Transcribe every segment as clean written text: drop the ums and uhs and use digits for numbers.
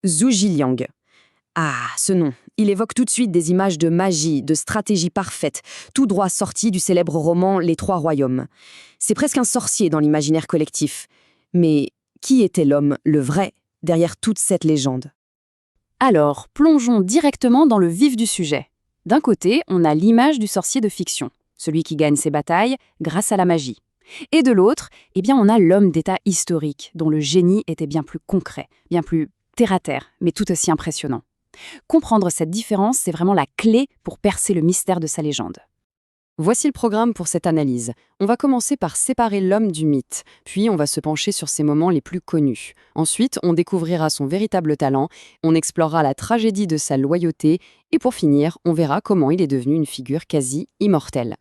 Zhu Jiliang. Ah, ce nom. Il évoque tout de suite des images de magie, de stratégie parfaite, tout droit sorti du célèbre roman Les Trois Royaumes. C'est presque un sorcier dans l'imaginaire collectif. Mais qui était l'homme, le vrai, derrière toute cette légende? Alors, plongeons directement dans le vif du sujet. D'un côté, on a l'image du sorcier de fiction, celui qui gagne ses batailles grâce à la magie. Et de l'autre, on a l'homme d'État historique, dont le génie était bien plus concret, bien plus terre-à-terre, mais tout aussi impressionnant. Comprendre cette différence, c'est vraiment la clé pour percer le mystère de sa légende. Voici le programme pour cette analyse. On va commencer par séparer l'homme du mythe, puis on va se pencher sur ses moments les plus connus. Ensuite, on découvrira son véritable talent, on explorera la tragédie de sa loyauté, et pour finir, on verra comment il est devenu une figure quasi immortelle.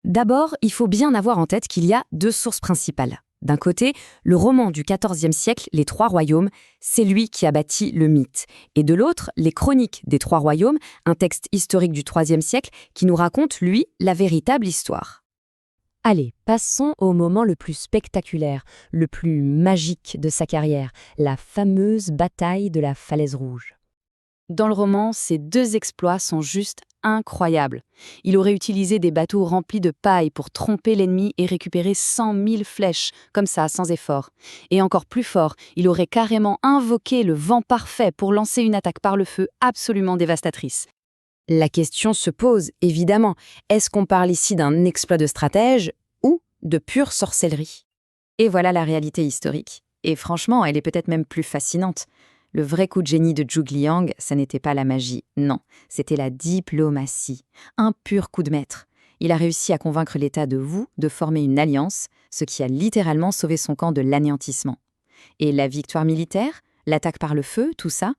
D'abord, il faut bien avoir en tête qu'il y a deux sources principales. D'un côté, le roman du XIVe siècle, Les Trois Royaumes, c'est lui qui a bâti le mythe. Et de l'autre, les Chroniques des Trois Royaumes, un texte historique du IIIe siècle qui nous raconte, lui, la véritable histoire. Allez, passons au moment le plus spectaculaire, le plus magique de sa carrière, la fameuse bataille de la Falaise Rouge. Dans le roman, ces deux exploits sont juste incroyables. Il aurait utilisé des bateaux remplis de paille pour tromper l'ennemi et récupérer 100 000 flèches, comme ça, sans effort. Et encore plus fort, il aurait carrément invoqué le vent parfait pour lancer une attaque par le feu absolument dévastatrice. La question se pose, évidemment, est-ce qu'on parle ici d'un exploit de stratège ou de pure sorcellerie? Et voilà la réalité historique. Et franchement, elle est peut-être même plus fascinante. Le vrai coup de génie de Zhuge Liang, ça n'était pas la magie, non, c'était la diplomatie. Un pur coup de maître. Il a réussi à convaincre l'État de Wu de former une alliance, ce qui a littéralement sauvé son camp de l'anéantissement. Et la victoire militaire, l'attaque par le feu, tout ça,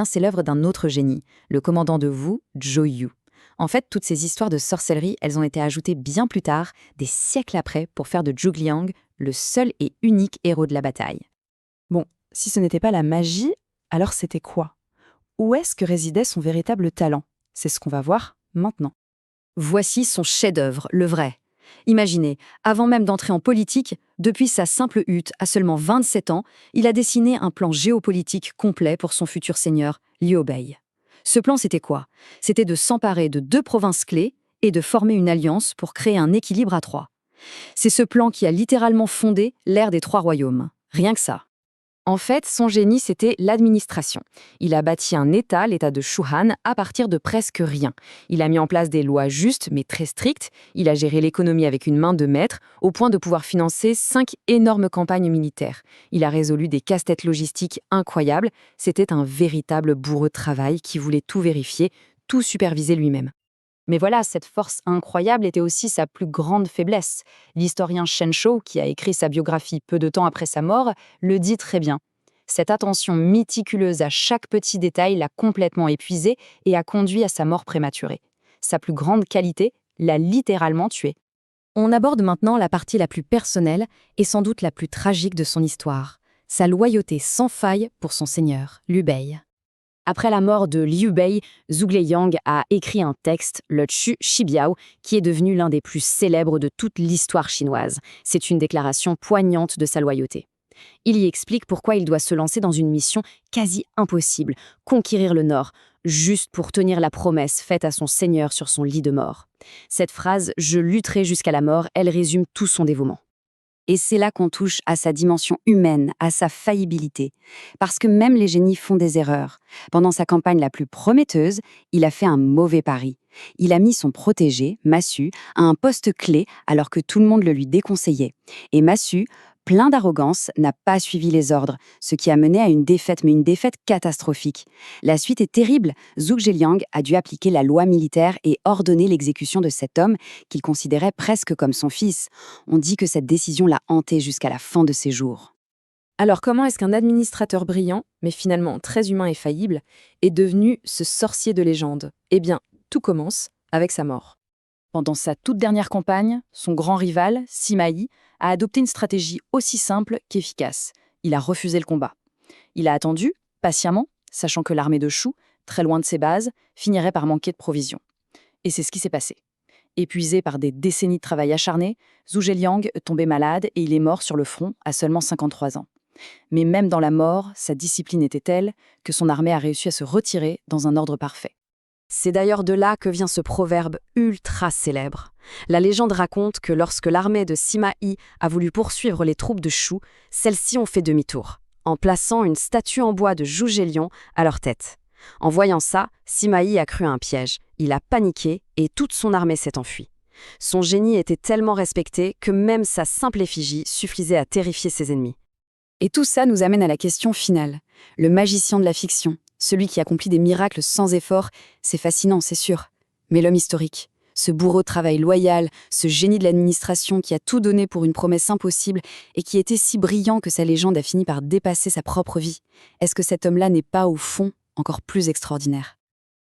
c'est l'œuvre d'un autre génie, le commandant de Wu, Zhou Yu. En fait, toutes ces histoires de sorcellerie, elles ont été ajoutées bien plus tard, des siècles après, pour faire de Zhuge Liang le seul et unique héros de la bataille. Bon, si ce n'était pas la magie, alors c'était quoi? Où est-ce que résidait son véritable talent? C'est ce qu'on va voir maintenant. Voici son chef-d'œuvre, le vrai. Imaginez, avant même d'entrer en politique, depuis sa simple hutte à seulement 27 ans, il a dessiné un plan géopolitique complet pour son futur seigneur, Liu Bei. Ce plan, c'était quoi? C'était de s'emparer de deux provinces clés et de former une alliance pour créer un équilibre à trois. C'est ce plan qui a littéralement fondé l'ère des Trois Royaumes. Rien que ça. En fait, son génie, c'était l'administration. Il a bâti un État, l'État de Shuhan, à partir de presque rien. Il a mis en place des lois justes mais très strictes. Il a géré l'économie avec une main de maître, au point de pouvoir financer 5 énormes campagnes militaires. Il a résolu des casse-têtes logistiques incroyables. C'était un véritable bourreau de travail qui voulait tout vérifier, tout superviser lui-même. Mais voilà, cette force incroyable était aussi sa plus grande faiblesse. L'historien Shen Shou, qui a écrit sa biographie peu de temps après sa mort, le dit très bien. Cette attention méticuleuse à chaque petit détail l'a complètement épuisé et a conduit à sa mort prématurée. Sa plus grande qualité l'a littéralement tué. On aborde maintenant la partie la plus personnelle et sans doute la plus tragique de son histoire, sa loyauté sans faille pour son seigneur, Liu Bei. Après la mort de Liu Bei, Zhuge Liang a écrit un texte, le Chu Shibiao, qui est devenu l'un des plus célèbres de toute l'histoire chinoise. C'est une déclaration poignante de sa loyauté. Il y explique pourquoi il doit se lancer dans une mission quasi impossible, conquérir le Nord, juste pour tenir la promesse faite à son seigneur sur son lit de mort. Cette phrase « Je lutterai jusqu'à la mort », elle résume tout son dévouement. Et c'est là qu'on touche à sa dimension humaine, à sa faillibilité. Parce que même les génies font des erreurs. Pendant sa campagne la plus prometteuse, il a fait un mauvais pari. Il a mis son protégé, Ma Su, à un poste clé alors que tout le monde le lui déconseillait. Et Ma Su, plein d'arrogance, n'a pas suivi les ordres, ce qui a mené à une défaite, mais une défaite catastrophique. La suite est terrible. Zhuge Liang a dû appliquer la loi militaire et ordonner l'exécution de cet homme qu'il considérait presque comme son fils. On dit que cette décision l'a hanté jusqu'à la fin de ses jours. Alors comment est-ce qu'un administrateur brillant, mais finalement très humain et faillible, est devenu ce sorcier de légende? Eh bien, tout commence avec sa mort. Pendant sa toute dernière campagne, son grand rival, Sima Yi, a adopté une stratégie aussi simple qu'efficace. Il a refusé le combat. Il a attendu, patiemment, sachant que l'armée de Shu, très loin de ses bases, finirait par manquer de provisions. Et c'est ce qui s'est passé. Épuisé par des décennies de travail acharné, Zhuge Liang est tombé malade et il est mort sur le front à seulement 53 ans. Mais même dans la mort, sa discipline était telle que son armée a réussi à se retirer dans un ordre parfait. C'est d'ailleurs de là que vient ce proverbe ultra célèbre. La légende raconte que lorsque l'armée de Sima Yi a voulu poursuivre les troupes de Shu, celles-ci ont fait demi-tour, en plaçant une statue en bois de Zhu Zheliang à leur tête. En voyant ça, Sima Yi a cru à un piège. Il a paniqué et toute son armée s'est enfuie. Son génie était tellement respecté que même sa simple effigie suffisait à terrifier ses ennemis. Et tout ça nous amène à la question finale. Le magicien de la fiction, celui qui accomplit des miracles sans effort, c'est fascinant, c'est sûr. Mais l'homme historique, ce bourreau de travail loyal, ce génie de l'administration qui a tout donné pour une promesse impossible et qui était si brillant que sa légende a fini par dépasser sa propre vie, est-ce que cet homme-là n'est pas, au fond, encore plus extraordinaire ?